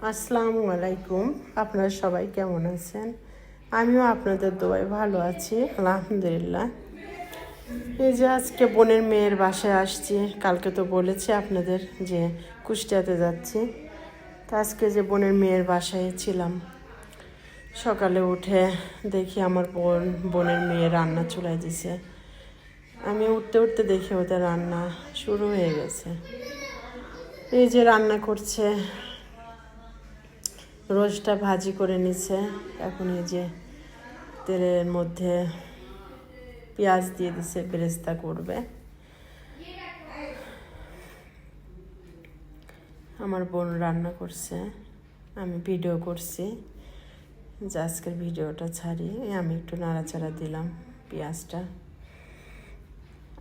আসসালামু আলাইকুম। আপনারা সবাই কেমন আছেন? আমিও আপনাদের দোয়ায় ভালো আছি, আলহামদুলিল্লাহ। এই যে আজকে বোনের মেয়ের বাসায় আসছি। কালকে তো বলেছি আপনাদের যে কুষ্টিয়াতে যাচ্ছি। তো আজকে যে বোনের মেয়ের বাসায় ছিলাম, সকালে উঠে দেখি আমার বোনের মেয়ে রান্না চুলায় দিছে। আমি উঠতে উঠতে দেখি ওদের রান্না শুরু হয়ে গেছে। এই যে রান্না করছে, রোজটা ভাজি করে নিছে। এখন এই যে তেলের মধ্যে পেঁয়াজ দিয়ে দিছে, বেরেস্তা করবে। আমার বোন রান্না করছে, আমি ভিডিও করছি যে আজকের ভিডিওটা ছাড়ি। আমি একটু নাড়াচাড়া দিলাম পেঁয়াজটা।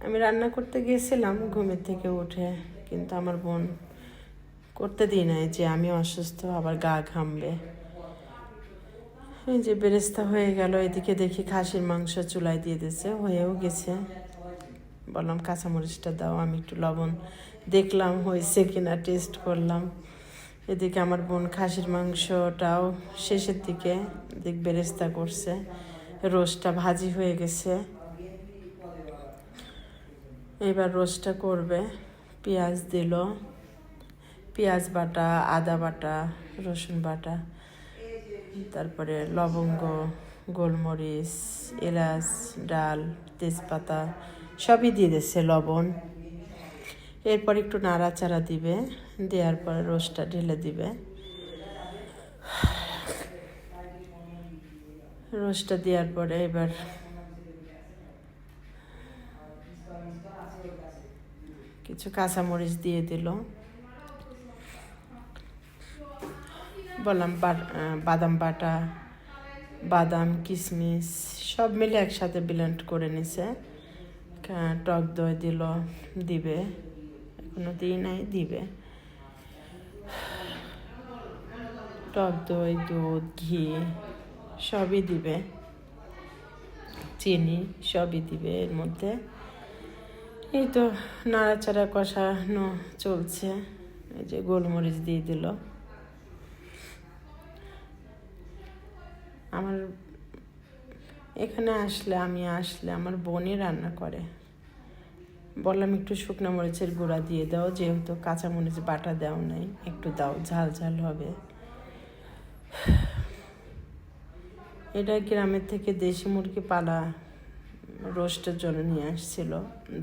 আমি রান্না করতে গিয়েছিলাম ঘুমের থেকে উঠে, কিন্তু আমার বোন করতে দিই নাই, যে আমি অসুস্থ, আবার গা ঘামবে। এই যে বেরেস্তা হয়ে গেল। এদিকে দেখি খাসির মাংস চুলায় দিয়ে দিয়েছে, হয়েও গেছে। বললাম কাঁচামরিচটা দাও, আমি একটু লবণ দেখলাম হয়েছে কিনা, টেস্ট করলাম। এদিকে আমার বোন খাসির মাংসটাও শেষের দিকে বেরেস্তা করছে, রোস্টটা ভাজি হয়ে গেছে। এবার রোস্টটা করবে। পেঁয়াজ দিল, পেঁয়াজ বাটা, আদা বাটা, রসুন বাটা, তারপরে লবঙ্গ, গোলমরিচ, এলাচ, ডাল, তেজপাতা সবই দিয়ে দিচ্ছে, লবণ। এরপর একটু নাড়াচাড়া দিবে, দেওয়ার পরে রোস্টটা ঢেলে দিবে। রোস্টটা দেওয়ার পরে এবার কিছু কাঁচামরিচ দিয়ে দিল। বললাম বাদাম বাটা, বাদাম, কিশমিশ সব মিলে একসাথে ব্লেন্ড করে নিছে। টক দই দিল, দিবে, এখনো দিই নাই, দিবে। টক দই, দুধ, ঘি সবই দিবে, চিনি সবই দিবে এর মধ্যে। এই তো নাড়াচাড়া কষানো চলছে। এই যে গোলমরিচ দিয়ে দিল। আমার এখানে আমি আসলে আমার বোনই রান্না করে। বললাম একটু শুকনো মরিচের গুঁড়া দিয়ে দাও, যেহেতু কাঁচামরিচ বাটা দাও নাই, একটু দাও, ঝাল ঝাল হবে। এটা গ্রামের থেকে দেশি মুরগি পালা রোস্টের জন্য নিয়ে আসছিল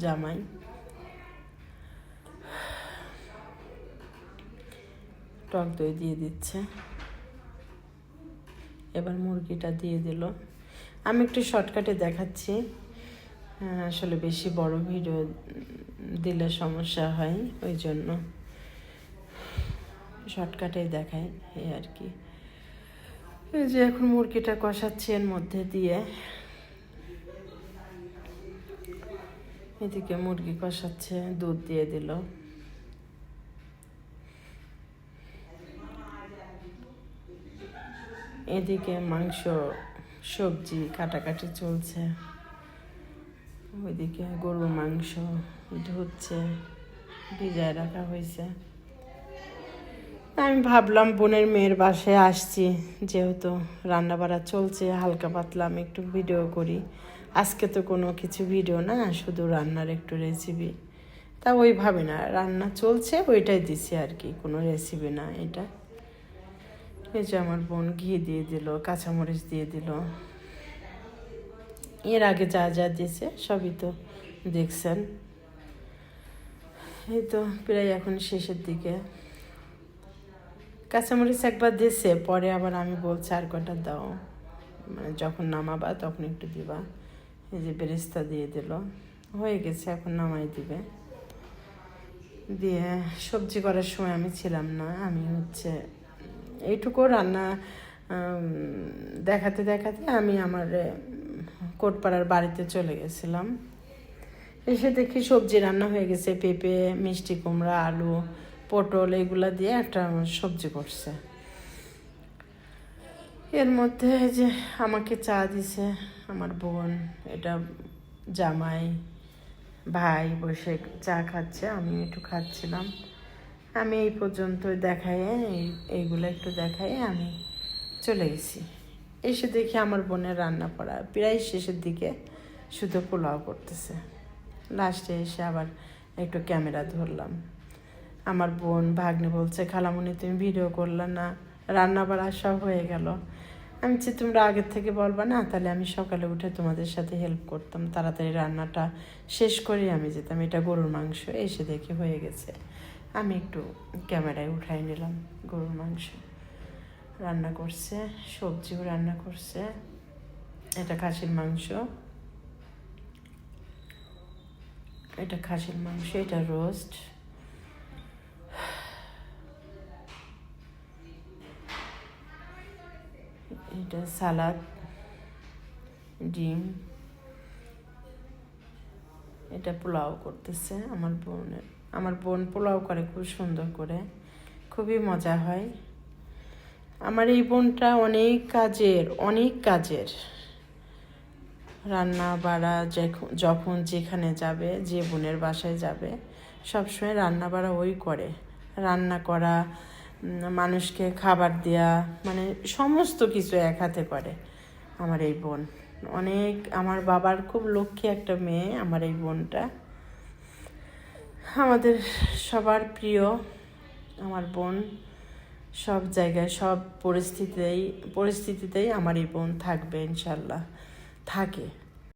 জামাই। টক দই দিয়ে দিচ্ছে। এবার মুরগিটা দিয়ে দিল। আমি একটু শর্টকাটে দেখাচ্ছি, আসলে বেশি বড় ভিডিও দিলে সমস্যা হয়, ওই জন্য শর্টকাটেই দেখাই, এই আর কি। এই যে এখন মুরগিটা কষাচ্ছি এর মধ্যে দিয়ে। এদিকে মুরগি কষাচ্ছে, দুধ দিয়ে দিল। এদিকে মাংস, সবজি কাটাকাটি চলছে। ওইদিকে গরুর মাংস ধুচ্ছে, ভিজায় রাখা হয়েছে। আমি ভাবলাম বোনের মেয়ের বাসায় আসছি, যেহেতু রান্না বাড়া চলছে, হালকা পাতলা আমি একটু ভিডিও করি। আজকে তো কোনো কিছু ভিডিও না, শুধু রান্নার একটু রেসিপি। তা ওইভাবে না, রান্না চলছে ওইটাই দিছি আর কি, কোনো রেসিপি না এটা। এই যে আমার বোন ঘি দিয়ে দিল, কাঁচামরিচ দিয়ে দিল। এর আগে যা যা দিয়েছে সবই তো দেখছেন। এই তো প্রায় এখন শেষের দিকে। কাঁচামরিচ একবার দিয়েছে, পরে আবার আমি বলছি আর কটা দাও, মানে যখন নামাবা তখন একটু দিবা। এই যে বেরেস্তা দিয়ে দিল, হয়ে গেছে, এখন নামাই দিবে। দিয়ে সবজি করার সময় আমি ছিলাম না, আমি এইটুকু রান্না দেখাতে দেখাতে আমি আমার কোটপাড়ার বাড়িতে চলে গেছিলাম। এসে দেখি সবজি রান্না হয়ে গেছে, পেঁপে, মিষ্টি কুমড়া, আলু, পটল এগুলা দিয়ে একটা সবজি করছে। এর মধ্যে যে আমাকে চা দিছে আমার বোন, এটা জামাই ভাই বসে চা খাচ্ছে, আমি একটু খাচ্ছিলাম। আমি এই পর্যন্ত দেখাই, এইগুলো একটু দেখাই আমি চলে গেছি। এসে দেখি আমার বোনের রান্না করা প্রায় শেষের দিকে, শুধু পোলাও করতেছে। লাস্টে এসে আবার একটু ক্যামেরা ধরলাম। আমার বোন ভাগ্নে বলছে, খালামণি তুমি ভিডিও করলে না, রান্না বাড়া সব হয়ে গেল। আমি বলছি তোমরা আগের থেকে বলবা না, তাহলে আমি সকালে উঠে তোমাদের সাথে হেল্প করতাম, তাড়াতাড়ি রান্নাটা শেষ করে আমি যেতাম। এটা গরুর মাংস, এসে দেখে হয়ে গেছে, আমি একটু ক্যামেরায় উঠাই নিলাম। গরুর মাংস রান্না করছে, সবজিও রান্না করছে। এটা খাসির মাংস, এটা খাসির মাংস, এটা রোস্ট, এটা সালাদ, ডিম, এটা পোলাও করতেছে আমার বোনের। আমার বোন পোলাও করে খুব সুন্দর করে, খুবই মজা হয়। আমার এই বোনটা অনেক কাজের রান্না বাড়া, যখন যেখানে যাবে, যে বোনের বাসায় যাবে, সবসময় রান্না বাড়া ওই করে। রান্না করা, মানুষকে খাবার দেয়া, মানে সমস্ত কিছু এক হাতে করে আমার এই বোন। আমার বাবার খুব লক্ষ্মী একটা মেয়ে আমার এই বোনটা, আমাদের সবার প্রিয় আমার বোন। সব জায়গায়, সব পরিস্থিতিতেই আমার এই বোন থাকবে ইনশাল্লাহ, থাকে।